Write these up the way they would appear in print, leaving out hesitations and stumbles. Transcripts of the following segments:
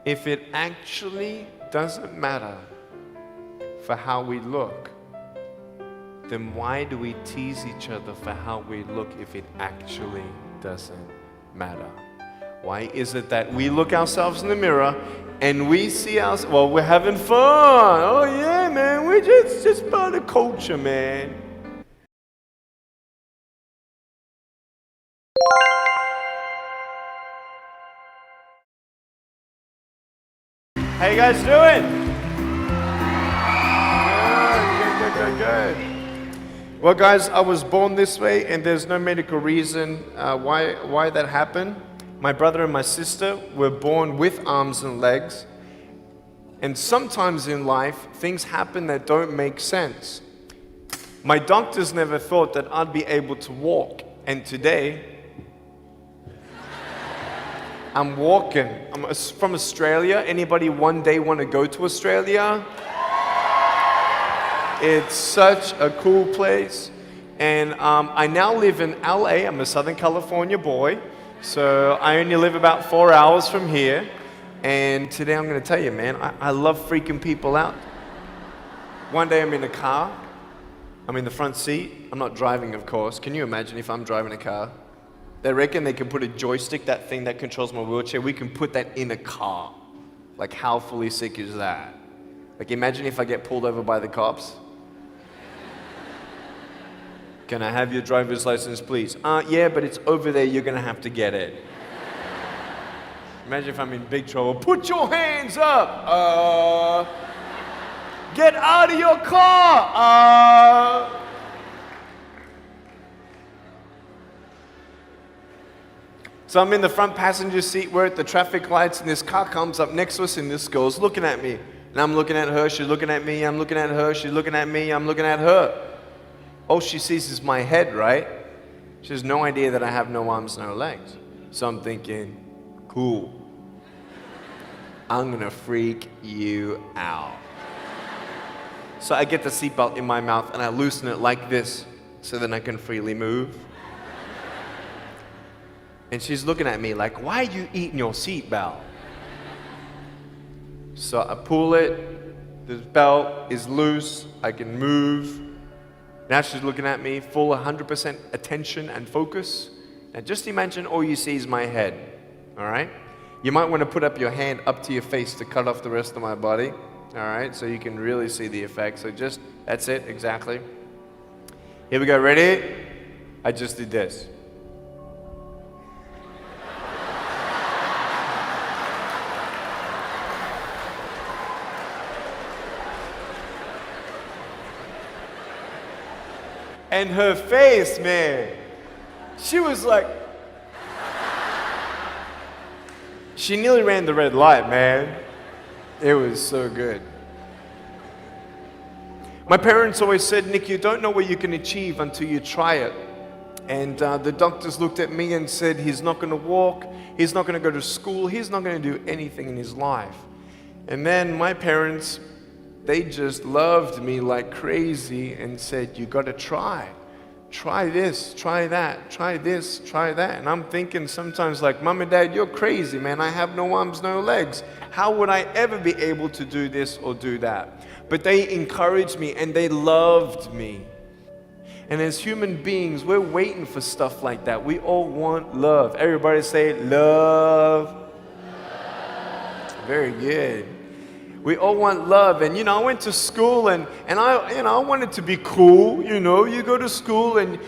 if it actually doesn't matter for how we look, then why do we tease each other for how we look if it actually doesn't matter? Why is it that we look ourselves in the mirror and we see ourselves, well, we're having fun. Oh yeah, man, we're just part of culture, man. How you guys doing? Good. Well, guys, I was born this way, and there's no medical reason why that happened. My brother and my sister were born with arms and legs, and sometimes in life, things happen that don't make sense. My doctors never thought that I'd be able to walk, and today, I'm walking. I'm from Australia. Anybody one day want to go to Australia? It's such a cool place. And I now live in LA. I'm a Southern California boy. So I only live about 4 hours from here. And today I'm going to tell you, man, I love freaking people out. One day I'm in a car. I'm in the front seat. I'm not driving, of course. Can you imagine if I'm driving a car? They reckon they can put a joystick, that thing that controls my wheelchair, we can put that in a car. Like, how fully sick is that? Like, imagine if I get pulled over by the cops. Can I have your driver's license, please? Yeah, but it's over there, you're gonna have to get it. Imagine if I'm in big trouble. Put your hands up! Get out of your car! So I'm in the front passenger seat, we're at the traffic lights, and this car comes up next to us, and this girl's looking at me. And I'm looking at her, she's looking at me, I'm looking at her, she's looking at me, I'm looking at her. All she sees is my head, right? She has no idea that I have no arms, no legs. So I'm thinking, cool. I'm gonna freak you out. So I get the seatbelt in my mouth and I loosen it like this so that I can freely move. And she's looking at me like, why are you eating your seatbelt? So I pull it, the belt is loose, I can move. Now she's looking at me, full 100% attention and focus. Now just imagine all you see is my head, all right? You might want to put up your hand up to your face to cut off the rest of my body, all right? So you can really see the effect. So just, that's it, exactly. Here we go, ready? I just did this. And her face, man, she was like, she nearly ran the red light, man. It was so good. My parents always said, Nick, you don't know what you can achieve until you try it. And the doctors looked at me and said, he's not going to walk, he's not going to go to school, he's not going to do anything in his life. And then my parents, they just loved me like crazy and said, you got to try. Try this, try that, try this, try that. And I'm thinking sometimes like, Mom and Dad, you're crazy, man. I have no arms, no legs. How would I ever be able to do this or do that? But they encouraged me and they loved me. And as human beings, we're waiting for stuff like that. We all want love. Everybody say love. Very good. We all want love. And, I went to school and I wanted to be cool, You go to school and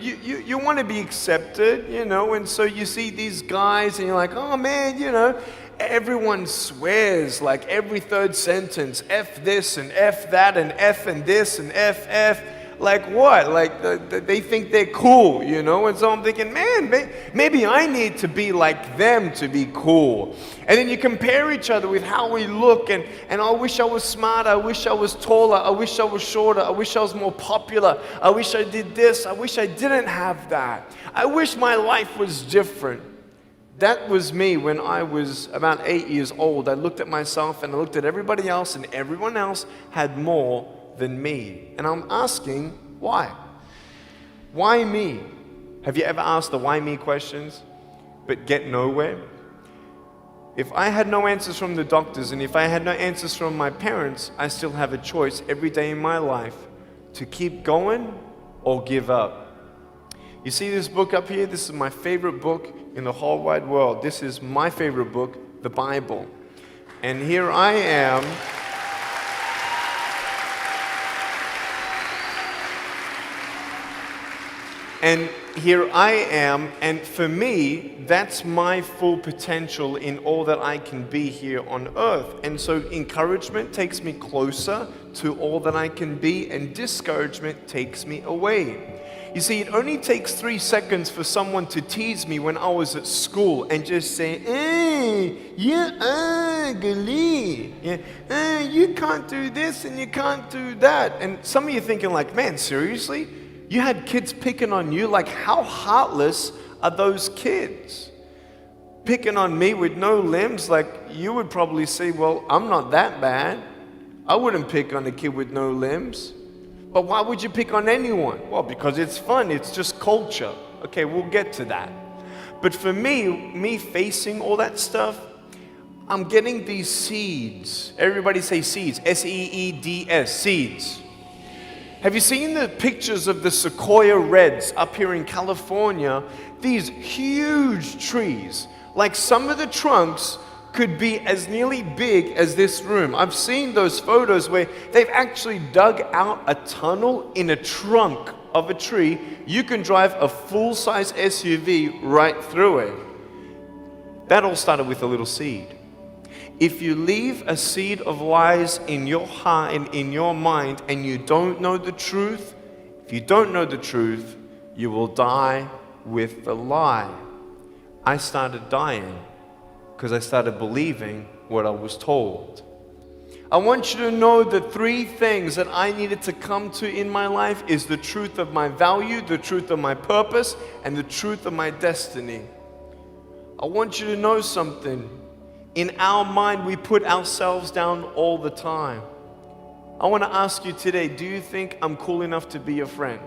you want to be accepted, And so you see these guys and you're like, oh, man, Everyone swears like every third sentence, F this and F that and F and this and F. Like what? Like they think they're cool, And so I'm thinking, man, maybe I need to be like them to be cool. And then you compare each other with how we look, and I wish I was smarter, I wish I was taller, I wish I was shorter, I wish I was more popular, I wish I did this, I wish I didn't have that. I wish my life was different. That was me when I was about 8 years old. I looked at myself and I looked at everybody else, and everyone else had more than me. And I'm asking, why? Why me? Have you ever asked the why me questions but get nowhere? If I had no answers from the doctors and if I had no answers from my parents, I still have a choice every day in my life to keep going or give up. You see this book up here? This is my favorite book in the whole wide world. This is my favorite book, the Bible. And here I am. And here I am, and for me, that's my full potential in all that I can be here on earth. And so encouragement takes me closer to all that I can be, and discouragement takes me away. You see, it only takes 3 seconds for someone to tease me when I was at school and just say, you're ugly. You can't do this and you can't do that. And some of you thinking like, man, seriously? You had kids picking on you? Like, how heartless are those kids? Picking on me with no limbs? Like, you would probably say, well, I'm not that bad. I wouldn't pick on a kid with no limbs. But why would you pick on anyone? Well, because it's fun. It's just culture. Okay, we'll get to that. But for me facing all that stuff, I'm getting these seeds. Everybody say seeds. S-E-E-D-S, seeds. Have you seen the pictures of the sequoia reds up here in California? These huge trees. Like some of the trunks could be as nearly big as this room. I've seen those photos where they've actually dug out a tunnel in a trunk of a tree. You can drive a full-size SUV right through it. That all started with a little seed. If you leave a seed of lies in your heart and in your mind and you don't know the truth, if you don't know the truth, you will die with the lie. I started dying because I started believing what I was told. I want you to know the 3 things that I needed to come to in my life is the truth of my value, the truth of my purpose, and the truth of my destiny. I want you to know something. In our mind, we put ourselves down all the time. I want to ask you today, do you think I'm cool enough to be your friend?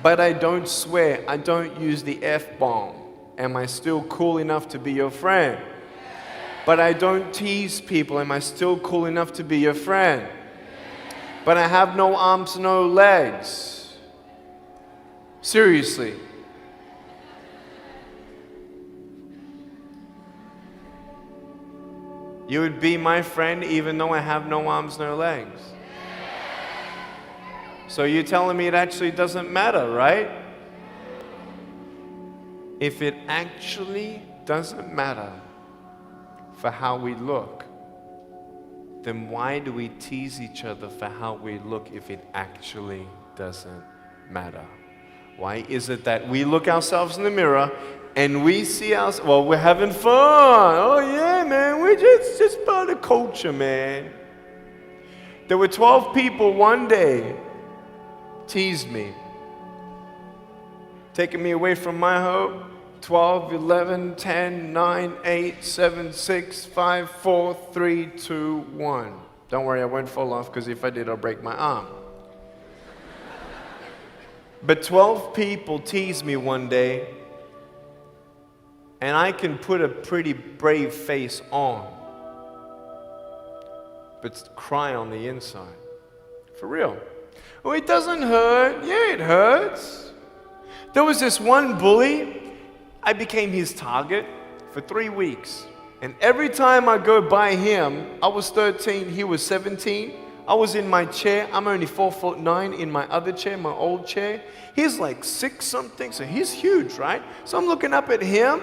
But I don't swear, I don't use the F-bomb. Am I still cool enough to be your friend? But I don't tease people. Am I still cool enough to be your friend? But I have no arms, no legs. Seriously. You would be my friend even though I have no arms, no legs. So you're telling me it actually doesn't matter, right? If it actually doesn't matter for how we look, then why do we tease each other for how we look if it actually doesn't matter? Why is it that we look ourselves in the mirror and we see us, well, we're having fun. Oh yeah, man, we're just part of culture, man. There were 12 people one day teased me, taking me away from my hope. 12, 11, 10, 9, 8, 7, 6, 5, 4, 3, 2, 1. Don't worry, I won't fall off because if I did, I'll break my arm. But 12 people teased me one day, and I can put a pretty brave face on, but cry on the inside. For real. Oh, it doesn't hurt. Yeah, it hurts. There was this one bully. I became his target for 3 weeks. And every time I go by him, I was 13, he was 17. I was in my chair. I'm only 4'9" in my other chair, my old chair. He's like 6 something, so he's huge, right? So I'm looking up at him,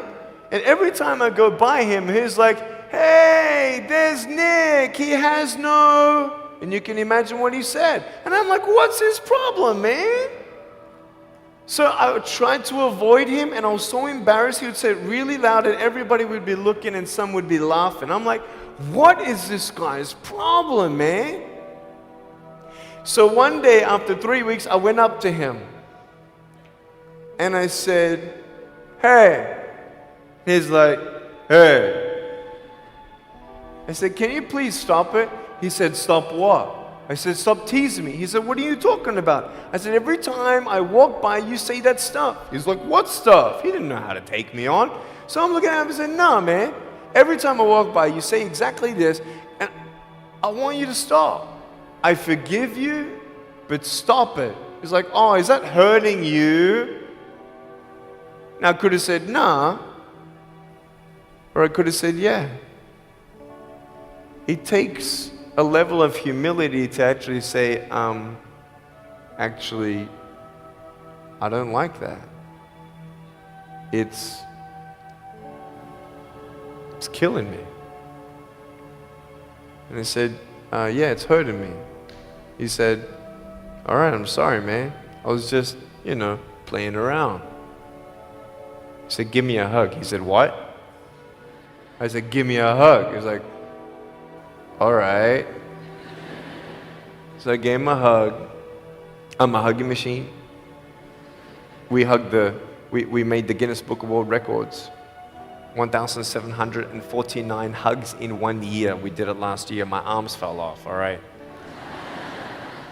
and every time I go by him, he's like, hey, there's Nick, he has no... And you can imagine what he said. And I'm like, what's his problem, man? So I tried to avoid him, and I was so embarrassed. He would say it really loud, and everybody would be looking, and some would be laughing. I'm like, what is this guy's problem, man? So one day, after 3 weeks, I went up to him, and I said, hey. He's like, hey. I said, can you please stop it? He said, stop what? I said, stop teasing me. He said, what are you talking about? I said, every time I walk by, you say that stuff. He's like, what stuff? He didn't know how to take me on. So I'm looking at him and saying, nah, man. Every time I walk by, you say exactly this, and I want you to stop. I forgive you, but stop it. He's like, oh, is that hurting you? Now I could have said, nah. Or I could have said, yeah. It takes a level of humility to actually say, actually, I don't like that. It's killing me. And I said, yeah, it's hurting me. He said, all right, I'm sorry, man. I was just, playing around. He said, give me a hug. He said, what? I said, give me a hug. He was like, all right. So I gave him a hug. I'm a hugging machine. We made the Guinness Book of World Records. 1,749 hugs in 1 year. We did it last year. My arms fell off, all right?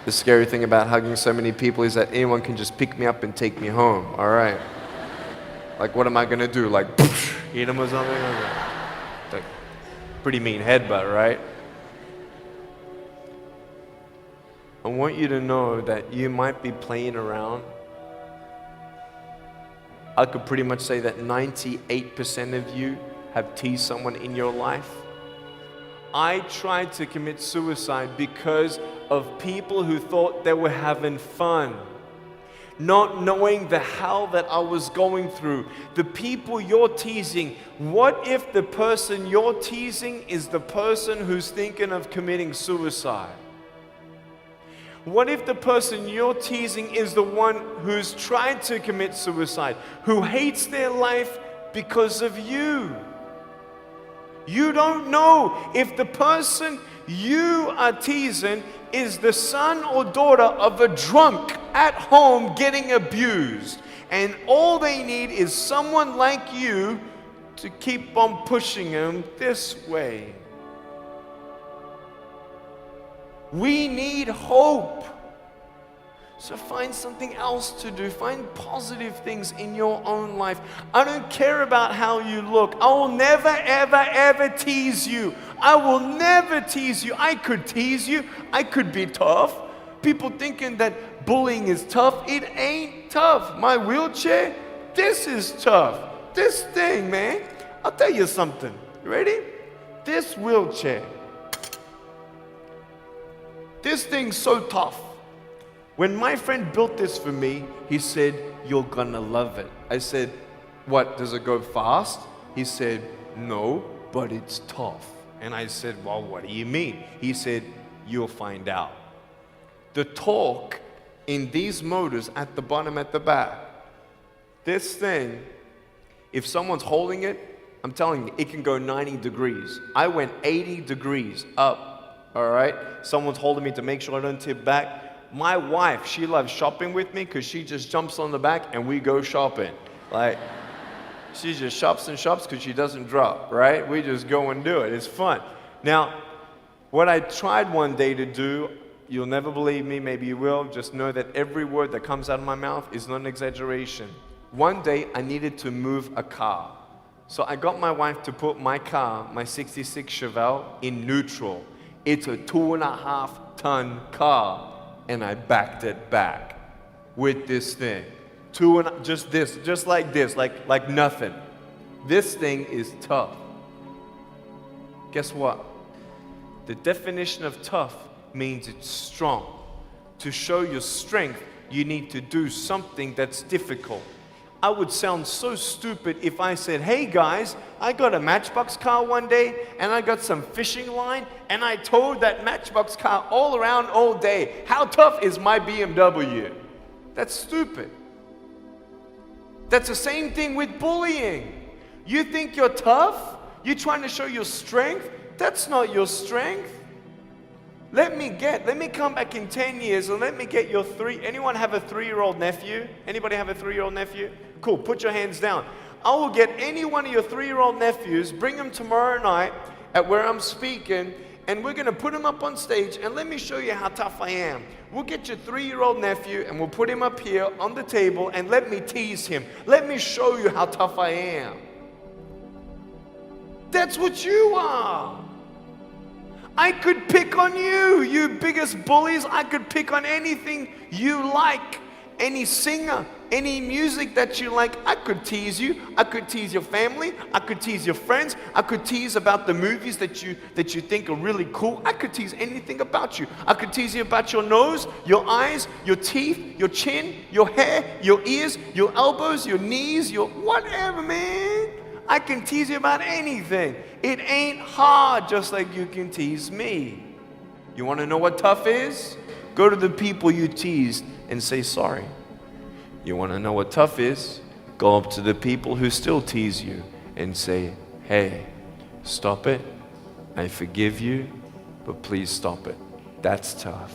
The scary thing about hugging so many people is that anyone can just pick me up and take me home, all right? Like, what am I gonna do? Like, hit them or something? Like, pretty mean headbutt, right? I want you to know that you might be playing around. I could pretty much say that 98% of you have teased someone in your life. I tried to commit suicide because of people who thought they were having fun, not knowing the hell that I was going through. The people you're teasing, what if the person you're teasing is the person who's thinking of committing suicide? What if the person you're teasing is the one who's tried to commit suicide, who hates their life because of you? You don't know if the person you are teasing is the son or daughter of a drunk at home getting abused. And all they need is someone like you to keep on pushing them this way. We need hope. So find something else to do. Find positive things in your own life. I don't care about how you look. I will never, ever, ever tease you. I will never tease you. I could tease you. I could be tough. People thinking that bullying is tough. It ain't tough. My wheelchair, this is tough. This thing, man. I'll tell you something. You ready? This wheelchair. This thing's so tough. When my friend built this for me, he said, you're gonna love it. I said, what, does it go fast? He said, no, but it's tough. And I said, well, what do you mean? He said, you'll find out. The torque in these motors at the bottom, at the back, this thing, if someone's holding it, I'm telling you, it can go 90 degrees. I went 80 degrees up, all right? Someone's holding me to make sure I don't tip back. My wife, she loves shopping with me because she just jumps on the back and we go shopping. Like, she just shops and shops because she doesn't drop, right? We just go and do it. It's fun. Now, what I tried one day to do, you'll never believe me, maybe you will, just know that every word that comes out of my mouth is not an exaggeration. One day, I needed to move a car. So I got my wife to put my car, my 66 Chevelle, in neutral. It's a 2.5-ton car. And I backed it back with this thing. Just like this, like nothing. This thing is tough. Guess what? The definition of tough means it's strong. To show your strength, you need to do something that's difficult. I would sound so stupid if I said, hey guys, I got a Matchbox car one day and I got some fishing line and I towed that Matchbox car all around all day. How tough is my BMW? That's stupid. That's the same thing with bullying. You think you're tough? You're trying to show your strength? That's not your strength. Let me come back in 10 years and let me get your anyone have a 3-year-old nephew? Anybody have a 3-year-old nephew? Cool, put your hands down. I will get any one of your 3-year-old nephews, bring them tomorrow night at where I'm speaking, and we're gonna put him up on stage and let me show you how tough I am. We'll get your 3-year-old nephew and we'll put him up here on the table and let me tease him. Let me show you how tough I am. That's what you are. I could pick on you, you biggest bullies. I could pick on anything you like. Any singer, any music that you like, I could tease you. I could tease your family. I could tease your friends. I could tease about the movies that you think are really cool. I could tease anything about you. I could tease you about your nose, your eyes, your teeth, your chin, your hair, your ears, your elbows, your knees, your whatever, man. I can tease you about anything. It ain't hard, just like you can tease me. You want to know what tough is? Go to the people you teased and say sorry. You want to know what tough is? Go up to the people who still tease you and say, hey, stop it. I forgive you, but please stop it. That's tough.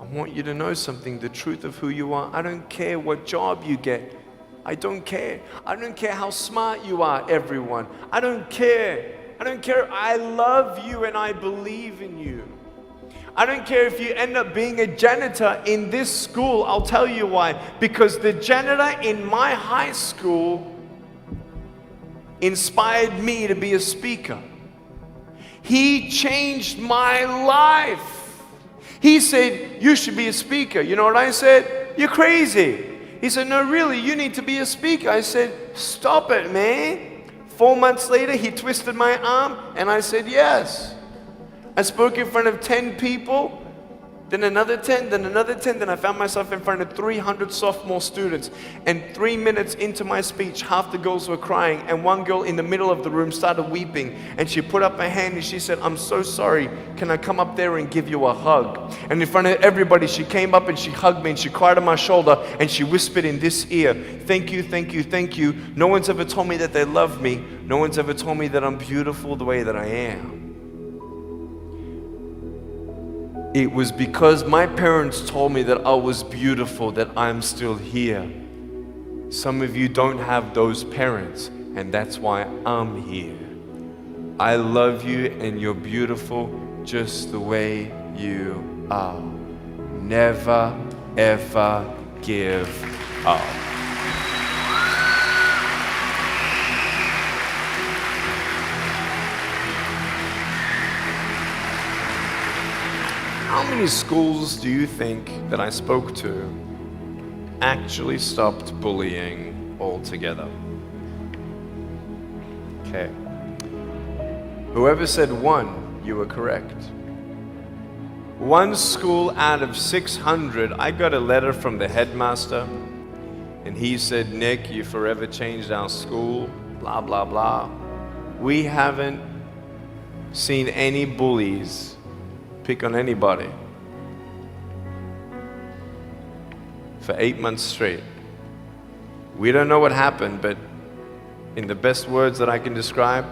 I want you to know something, the truth of who you are. I don't care what job you get. I don't care. I don't care how smart you are, everyone. I don't care. I don't care. I love you and I believe in you. I don't care if you end up being a janitor in this school. I'll tell you why. Because the janitor in my high school inspired me to be a speaker. He changed my life. He said, you should be a speaker. You know what I said? You're crazy. He said, no, really, you need to be a speaker. I said, stop it, man. 4 months later, he twisted my arm, and I said, yes. I spoke in front of 10 people, then another 10, then another 10, then I found myself in front of 300 sophomore students. And 3 minutes into my speech, half the girls were crying, and one girl in the middle of the room started weeping, and she put up her hand and she said, I'm so sorry, can I come up there and give you a hug? And in front of everybody, she came up and she hugged me and she cried on my shoulder and she whispered in this ear, thank you, thank you, thank you. No one's ever told me that they love me. No one's ever told me that I'm beautiful the way that I am. It was because my parents told me that I was beautiful that I'm still here. Some of you don't have those parents, and that's why I'm here. I love you, and you're beautiful just the way you are. Never, ever give up. How many schools do you think that I spoke to actually stopped bullying altogether? Okay. Whoever said 1, you were correct. One school out of 600, I got a letter from the headmaster, and he said, Nick, you forever changed our school, blah, blah, blah. We haven't seen any bullies pick on anybody for 8 months straight. We don't know what happened, but in the best words that I can describe,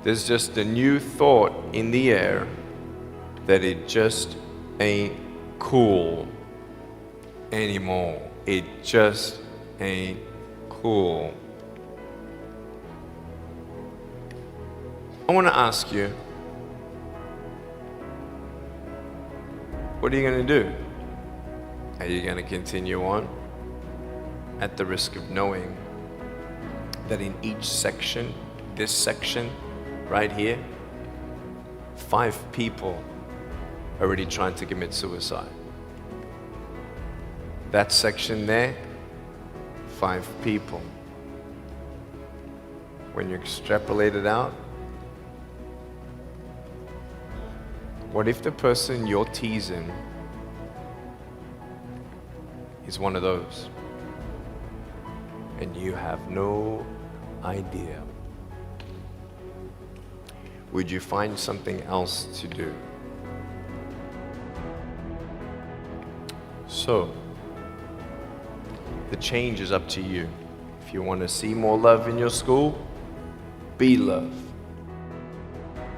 there's just a new thought in the air that it just ain't cool anymore. It just ain't cool. I want to ask you, what are you going to do? Are you going to continue on at the risk of knowing that in each section, this section right here, 5 people are already trying to commit suicide? That section there, 5 people. When you extrapolate it out, what if the person you're teasing is one of those, and you have no idea? Would you find something else to do? So, the change is up to you. If you want to see more love in your school, be love.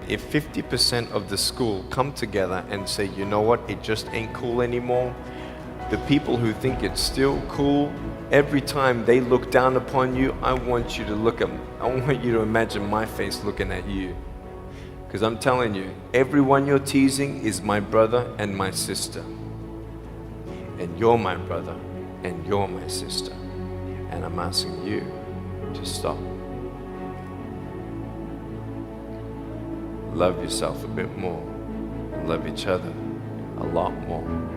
If 50% of the school come together and say, you know what, it just ain't cool anymore, the people who think it's still cool, every time they look down upon you, I want you to imagine my face looking at you. Because I'm telling you, everyone you're teasing is my brother and my sister. And you're my brother and you're my sister. And I'm asking you to stop. love yourself a bit more, and love each other a lot more.